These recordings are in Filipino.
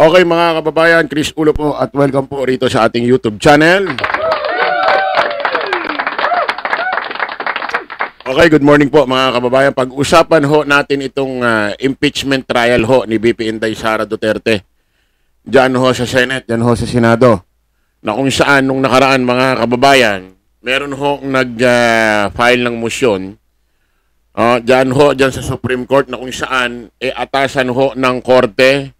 Okay mga kababayan, Chris Ulo po at welcome po rito sa ating YouTube channel. Okay, good morning po mga kababayan. Pag-usapan ho natin itong impeachment trial ho ni VP Inday Sara Duterte. Diyan ho sa Senate, diyan ho sa Senado. Na kung saan nung nakaraan mga kababayan, meron ho nag-file ng motion. Diyan sa Supreme Court na kung saan atasan ho ng korte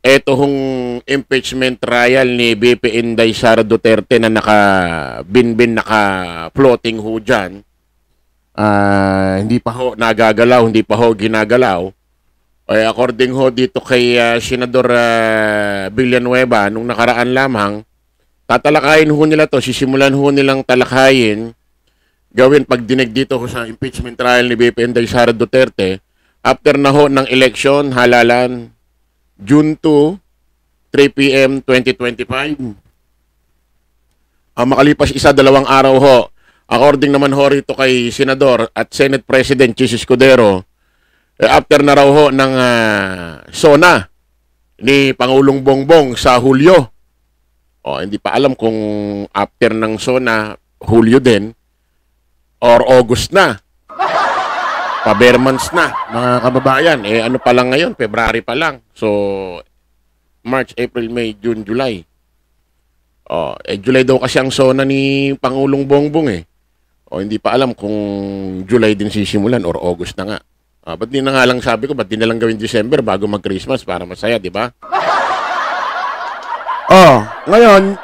ito hong impeachment trial ni VP Inday Sara Duterte na naka-floating ho dyan. Hindi pa ho nagagalaw, hindi pa ho ginagalaw. According ho dito kay Senador Villanueva, nung nakaraan lamang, tatalakayin ho nila to, sisimulan ho nilang talakayin, gawin pagdinig dito ho sa impeachment trial ni VP Inday Sara Duterte, after na ho ng election, halalan, June 2, 3 p.m. 2025. Makalipas 1-2 araw ho, according naman ho rito kay Senador at Senate President Chis Escudero, after na raw ho ng SONA ni Pangulong Bongbong sa Hulyo. Hindi pa alam kung after ng SONA, Hulyo din, or August na. Pa-bare-months na, mga kababayan. Ano pa lang ngayon? February pa lang. So, March, April, May, June, July. July daw kasi ang SONA ni Pangulong Bongbong hindi pa alam kung July din sisimulan or August na nga. Ba't di na nga lang sabi ko, ba't di na lang gawin December bago mag-Christmas para masaya, di ba? Ngayon,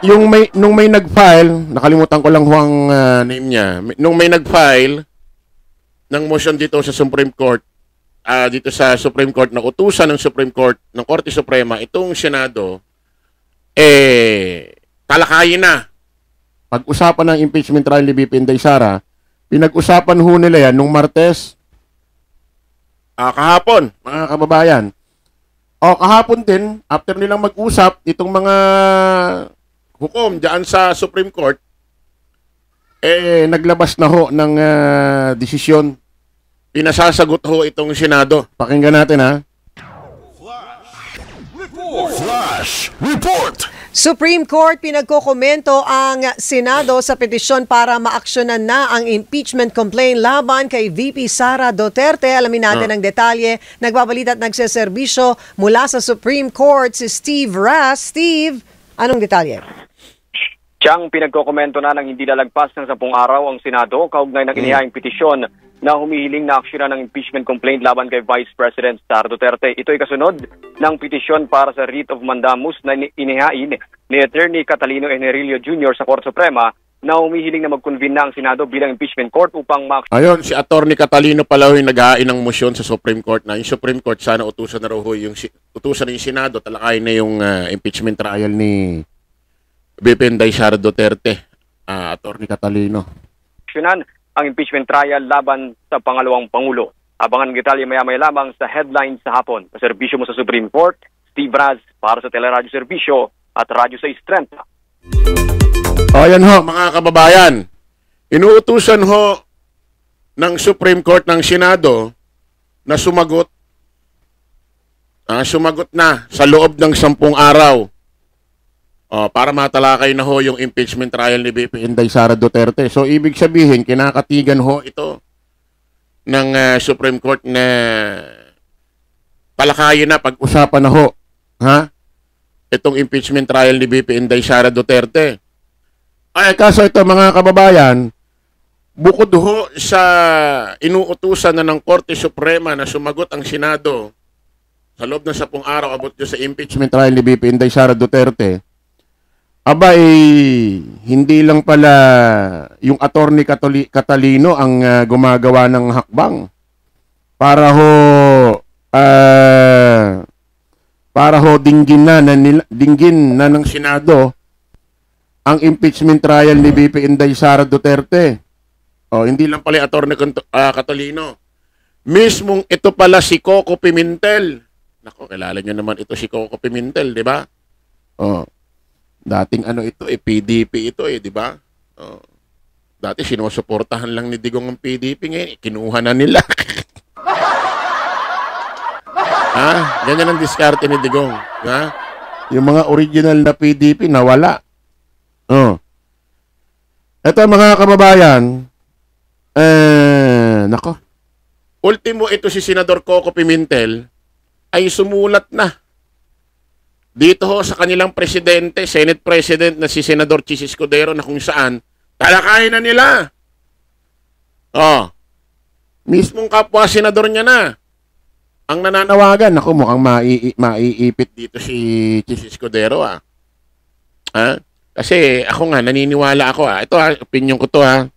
nung may nag-file, nakalimutan ko lang ho ang name niya. Nung may nag-file ng motion dito sa Supreme Court, dito sa Supreme Court, na utusan ng Supreme Court, ng Korte Suprema, itong Senado, talakayin na. Pag-usapan ng impeachment trial ni VP Inday Sara, pinag-usapan ho nila yan nung Martes, kahapon, mga kababayan. Kahapon din, after nilang mag-usap, itong mga hukom dyan sa Supreme Court, naglabas na ho ng desisyon. Pinasasagot ho itong Senado. Pakinggan natin ha. Flash Report! Supreme Court pinagkokomento ang Senado sa petisyon para maaksyonan na ang impeachment complaint laban kay VP Sara Duterte. Alamin natin ang detalye. Nagbabalita at nagseserbisyo mula sa Supreme Court si Steve Ras. Steve, anong detalye? Siyang pinagkokomento na ng hindi lalagpas ng 10 araw ang Senado kaugnay ng inihaing petisyon na humihiling na aksyonan ng impeachment complaint laban kay Vice President Sara Duterte. Ito ay kasunod ng petisyon para sa writ of mandamus na inihain ni Attorney Catalino Enerillo Jr. sa Korte Suprema na humihiling na mag-convene na ang Senado bilang impeachment court upang Ayun, si Attorney Catalino pala yung nag-hain ng motion sa Supreme Court na yung Supreme Court sana utusan na raw yung Senado, talakayin na yung impeachment trial ni VP Inday Sara Duterte, Attorney Catalino. Ang impeachment trial laban sa pangalawang Pangulo. Abangan ng detalye maya-maya lamang sa headlines sa hapon. Sa serbisyo mo sa Supreme Court, Steve Raz para sa Teleradyo Serbisyo at Radyo 630. Ayan ho, mga kababayan. Inuutusan ho ng Supreme Court ng Senado na sumagot na sa loob ng 10 araw. Para matalakay na ho yung impeachment trial ni VP Inday Sara Duterte. So, ibig sabihin, kinakatigan ho ito ng Supreme Court na talakayin na, pag-usapan na ho, itong impeachment trial ni VP Inday Sara Duterte. Kaso ito, mga kababayan, bukod ho sa inuutusan na ng Korte Suprema na sumagot ang Senado sa loob ng 10 araw about sa impeachment trial ni VP Inday Sara Duterte, hindi lang pala yung Attorney Catalino ang gumagawa ng hakbang para ho dinggin na ng Senado ang impeachment trial ni VP Inday Sara Duterte. Hindi lang pala yung Attorney Catalino. Mismong ito pala si Coco Pimentel. Nako, kilala nyo naman ito si Coco Pimentel, di ba? Dating PDP ito di ba? Dati sinusuportahan lang ni Digong ang PDP, ngayon kinuha na nila. Ha? Ganyan ang diskarte ni Digong. Ha? Yung mga original na PDP nawala. Oh. Ito mga kababayan, nako. Ultimo ito si Senador Coco Pimentel ay sumulat na dito ho sa kanilang presidente, Senate President na si Senador Chis Escudero na kung saan talakayin na nila. Oh. Mismong kapwa senador niya na ang nananawagan. Ako mukhang maiipit dito si Chis Escudero ah. Ha? Kasi ako nga naniniwala ako ah. Ito ah, opinion ko to ah.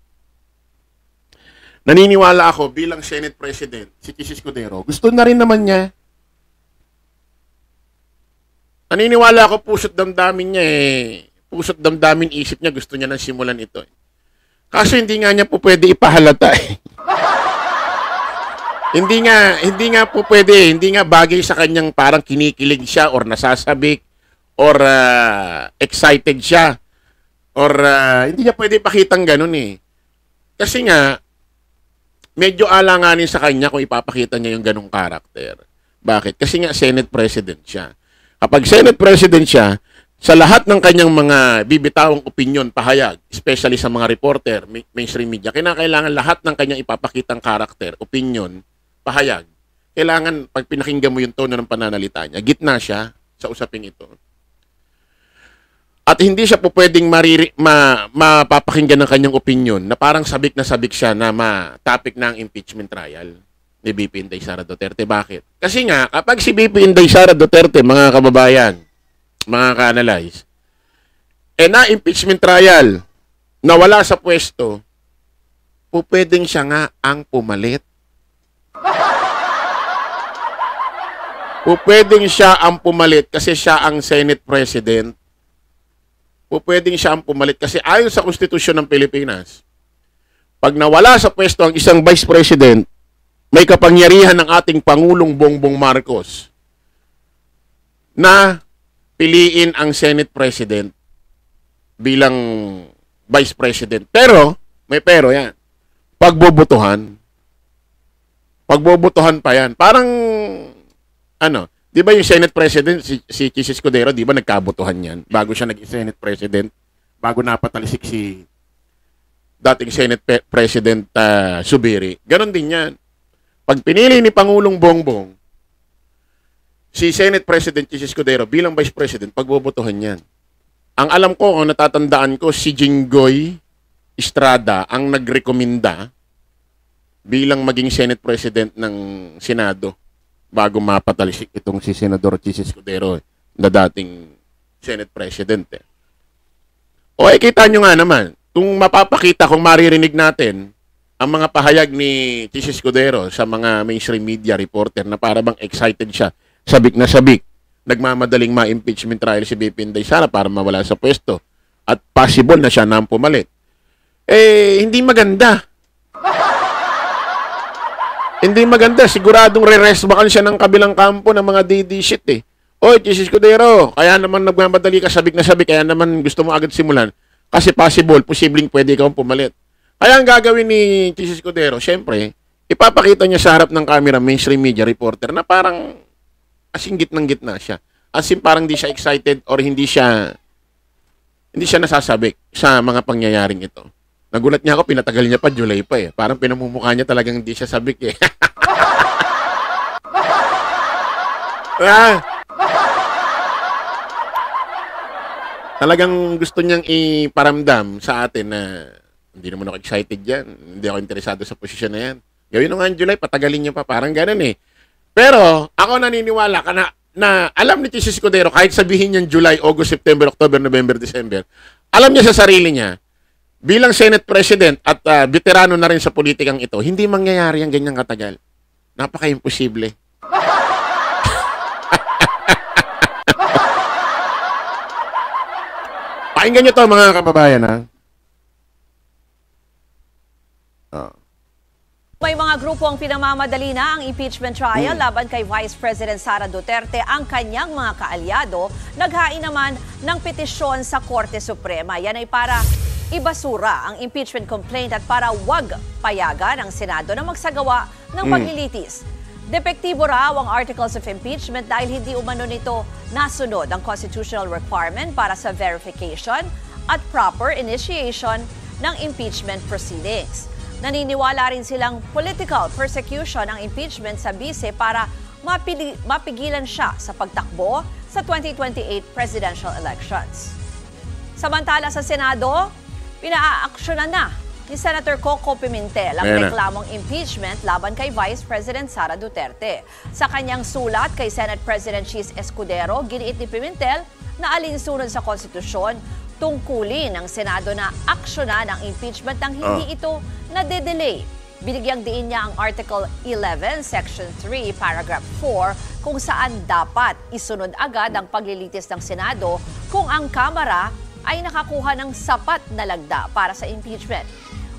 Naniniwala ako bilang Senate President si Chis Escudero. Gusto na rin naman niya. Naniniwala ako puso't damdamin niya eh. Puso't damdamin isip niya gusto niya nang simulan ito eh. Kaso hindi nga niya po pwede ipahalata eh. Hindi nga po pwede, hindi nga bagay sa kanyang parang kinikilig siya or nasasabik or excited siya or hindi niya pwede pakitang ganun eh. Kasi nga medyo alanganin sa kanya kung ipapakita niya yung ganung karakter. Bakit? Kasi nga Senate President siya. Kapag Senate President siya, sa lahat ng kanyang mga bibitawang opinion, pahayag, especially sa mga reporter, mainstream media, kinakailangan lahat ng kanyang ipapakitang karakter, opinion, pahayag. Kailangan, pag pinakinggan mo yung tono ng pananalita niya, gitna siya sa usaping ito. At hindi siya po pwedeng mapapakinggan ng kanyang opinion na parang sabik na sabik siya na ma-topic ng impeachment trial ni BP Inday Sara Duterte. Bakit? Kasi nga, kapag si BP Inday Sara Duterte, mga kababayan, mga ka-analyze, na-impeachment trial, nawala sa pwesto, po pwedeng siya nga ang pumalit. Po pwedeng siya ang pumalit kasi siya ang Senate President. Po pwedeng siya ang pumalit kasi ayon sa Konstitusyon ng Pilipinas, pag nawala sa pwesto ang isang Vice President, may kapangyarihan ng ating Pangulong Bongbong Marcos na piliin ang Senate President bilang Vice President. Pero, may pero yan. Pagbobotohan pa yan. Parang, di ba yung Senate President, si Chis Escudero, di ba nagkabotohan yan? Bago siya naging Senate President, bago napatalisik si dating Senate President Zubiri. Ganon din yan. Pag pinili ni Pangulong Bongbong si Senate President Chis Escudero bilang Vice President, pagbobotohan yan. Ang alam ko, ang natatandaan ko, si Jinggoy Estrada ang nagrekomenda bilang maging Senate President ng Senado bago mapatalisik itong si Senador Chis Escudero na dating Senate President. O kita nyo nga naman, kung mapapakita, kung maririnig natin ang mga pahayag ni Chis Escudero sa mga mainstream media reporter na para bang excited siya, sabik na sabik, nagmamadaling ma-impeachment trial si BP Inday Sara para mawala sa pwesto at possible na siya na ang pumalit. Hindi maganda. Hindi maganda. Siguradong re-resbakan siya ng kabilang kampo ng mga DD shit eh. Oy, Chis Escudero, kaya naman nagmamadali ka sabik na sabik, kaya naman gusto mo agad simulan. Kasi posibleng pwede ikaw pumalit. Kaya ang gagawin ni Chis Escudero, syempre, ipapakita niya sa harap ng camera, mainstream media reporter, na parang asing gitnang-gitna siya. As in, parang hindi siya excited or hindi siya nasasabik sa mga pangyayaring ito. Nagulat niya ako, pinatagal niya pa, July pa eh. Parang pinamumukha niya talagang hindi siya sabik eh. Talagang gusto niyang iparamdam sa atin na hindi naman ako excited yan. Hindi ako interesado sa posisyon na yan. Gawin nyo nga ang July, patagalin niyo pa. Parang ganun eh. Pero, ako naniniwala ka na alam ni Chis Escudero, kahit sabihin niyang July, August, September, October, November, December, alam niya sa sarili niya, bilang Senate President at veterano na rin sa politikang ito, hindi mangyayari ang ganyang katagal. Napaka-imposible. Pakinggan nyo to mga kababayan ha. May mga grupo ang pinamamadali na ang impeachment trial laban kay Vice President Sara Duterte. Ang kanyang mga kaalyado naghain naman ng petisyon sa Korte Suprema. Yan ay para ibasura ang impeachment complaint at para wag payagan ang Senado na magsagawa ng paglilitis. Depektibo raw ang articles of impeachment dahil hindi umano nito nasunod ang constitutional requirement para sa verification at proper initiation ng impeachment proceedings. Naniniwala rin silang political persecution ang impeachment sa bise para mapigilan siya sa pagtakbo sa 2028 presidential elections. Samantala sa Senado, pinaaksyonan na ni Senator Coco Pimentel ang reklamong impeachment laban kay Vice President Sara Duterte. Sa kanyang sulat kay Senate President Chis Escudero, giniit ni Pimentel na alinsunod sa konstitusyon tungkulin ng Senado na aksyonan ang impeachment nang hindi ito nade-delay. Binigyang diin niya ang Article 11, Section 3, Paragraph 4 kung saan dapat isunod agad ang paglilitis ng Senado kung ang Kamara ay nakakuha ng sapat na lagda para sa impeachment.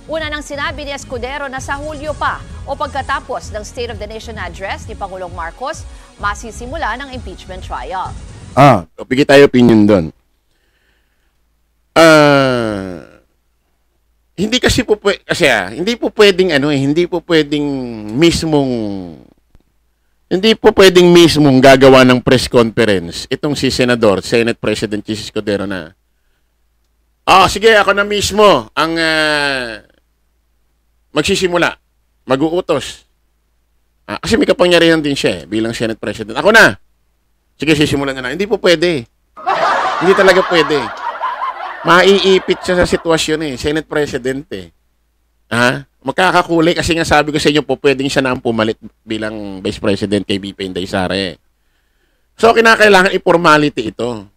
Una nang sinabi ni Escudero na sa Hulyo pa o pagkatapos ng State of the Nation address ni Pangulong Marcos, masisimula ng impeachment trial. Bigay tayo opinion doon. Hindi kasi po hindi po pwedeng mismong gagawa ng press conference itong si Senate President Chis Escudero na sige, ako na mismo ang magsisimula, mag-uutos. Kasi may kapangyarihan din siya bilang Senate President. Ako na. Sige, sisimulan na. Hindi po pwede. Hindi talaga pwede. Maiipit siya sa sitwasyon Senate President Magkakakulay kasi nga sabi ko sa inyo po, pwedeng siya na ang pumalit bilang Vice President kay BP Inday Sara So, kinakailangan i-formality ito.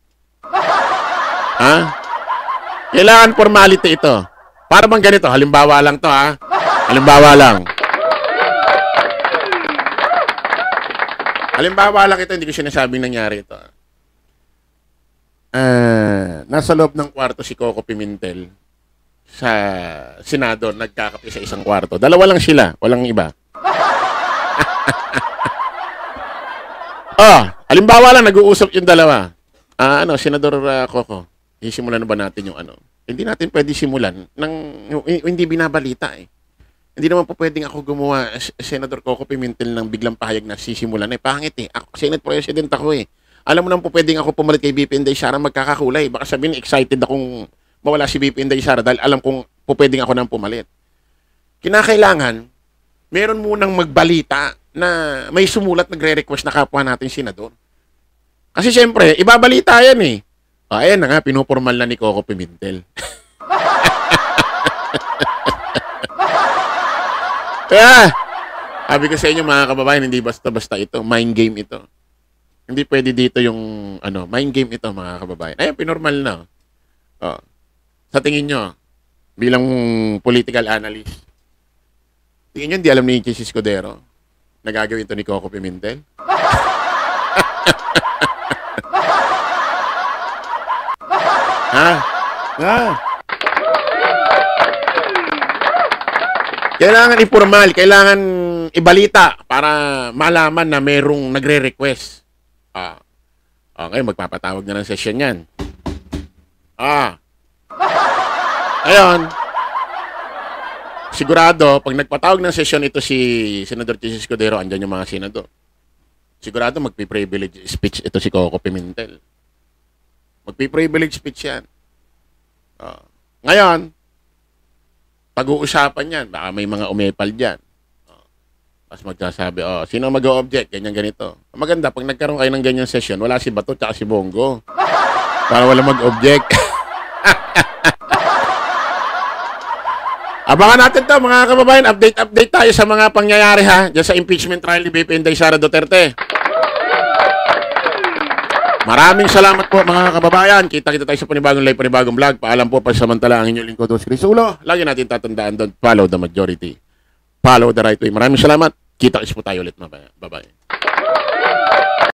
Kailangan formality ito. Para bang ganito, halimbawa lang to Halimbawa lang. Halimbawa lang ito, hindi ko sinasabing nangyari ito. Nasa loob ng kwarto si Coco Pimentel sa Senado, nagkakape sa isang kwarto. Dalawa lang sila, walang iba. Halimbawa lang, nag-uusap yung dalawa. Senador Coco, isimulan na ba natin yung Hindi natin pwede simulan nang hindi binabalita Hindi naman po pwedeng ako gumawa, Senador Coco Pimentel, ng biglang pahayag na sisimulan pangit Ako, Senate President ako Alam mo naman po pwedeng ako pumalit kay BP Inday Sara, magkakakulay. Baka sabihin, excited akong mawala si BP Inday Sara dahil alam kong po pwedeng ako nang pumalit. Kinakailangan, meron munang magbalita na may sumulat nagre-request na kapwa natin senador. Kasi siyempre, ibabalita yan ayan na nga, pinupormal na ni Coco Pimentel. Kaya, sabi ko sa inyo mga kababayan, hindi basta-basta ito. Mind game ito. Hindi pwede dito yung, mind game ito mga kababayan. Ayan, pinormal na. Sa tingin nyo, bilang political analyst, tingin nyo, hindi alam ni Chis Escudero na gagawin ito ni Coco Pimentel? Kailangan i-formal, kailangan ibalita para malaman na merong nagre-request. Okay, magpapatawag na ng session yan. Ayun. Sigurado, pag nagpatawag ng session ito si Senador Chis Escudero, andyan yung mga senador. Sigurado magpi-privilege speech ito si Coco Pimentel. Magpi-privilege speech yan. Ngayon, pag-uusapan yan, baka may mga umepal dyan. Tapos magsasabi, sino mag-o-object? Ganyan ganito. Maganda, pag nagkaroon kayo ng ganyan session, wala si Bato tsaka si Bongo. Para wala mag-object. Abangan natin to mga kababayan. Update tayo sa mga pangyayari dyan sa impeachment trial ni BP Inday Sara Duterte. Maraming salamat po mga kababayan. Kita-kita tayo sa panibagong live, panibagong vlog. Paalam po pansamantala ang inyong lingkod, Chris Ulo. Lagi natin tatandaan, don't follow the majority. Follow the right way. Maraming salamat. Kita-kits po tayo ulit. Bye-bye.